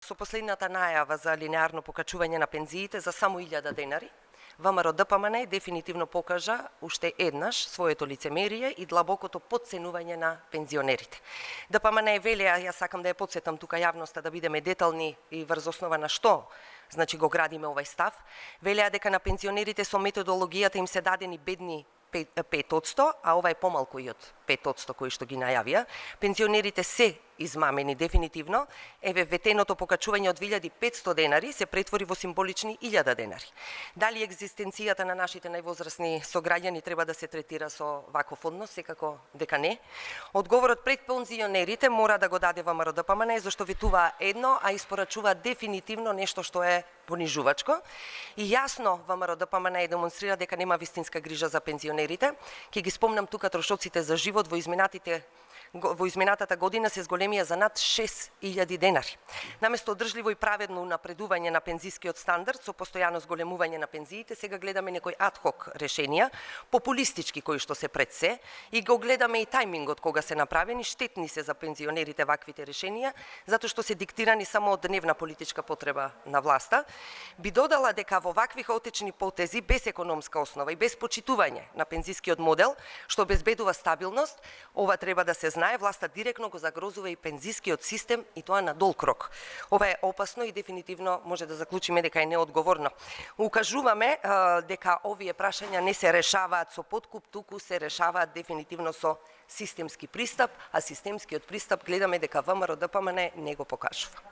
Со последната најава за линеарно покачување на пензиите за само 1000 денари, ВМРО ДПМН дефинитивно покажа уште еднаш своето лицемерие и длабокото потценување на пензионерите. ДПМН вели, а јас сакам да ја потсетам тука јавноста да бидеме детални и врз основа на што значи го градиме овај став, велеа дека на пензионерите со методологијата им се дадени бедни 5%, а ова е помалку и од 5% кои што ги најавија. Пензионерите се измамени дефинитивно. Еве ветеното покачување од 1500 денари се претвори во символични 1000 денари. Дали екзистенцијата на нашите највозрасни сограѓани треба да се третира со ваков однос? Секако дека не. Одговорот пред пензионерите мора да го даде ВМРО ДПМН, зашто ветуваа едно, а испорачува дефинитивно нешто што е понижувачко. И јасно ВМРО ДПМН демонстрира дека нема вистинска грижа за пензионерите. Ќе ги спомнам тука трошоците за живот во изминатата година се зголемија за над 6000 денари. Наместо одржливо и праведно напредување на пензискиот стандард со постојано зголемување на пензиите, сега гледаме некои адхок решенија, популистички кои што се пред се, и го гледаме и тајмингот кога се направени, штетни се за пензионерите ваквите решенија, затоа што се диктирани само од дневна политичка потреба на власта. Би додала дека во вакви хаотични потези, без економска основа и без почитување на пензискиот модел, што обезбедува стабилност, ова треба да се знае, власта директно го загрозува и пензискиот систем, и тоа на долг рок. Ова е опасно и дефинитивно може да заклучиме дека е неодговорно. Укажуваме дека овие прашања не се решаваат со подкуп, туку се решаваат дефинитивно со системски пристап, а системскиот пристап гледаме дека ВМРО ДПМН не го покажува.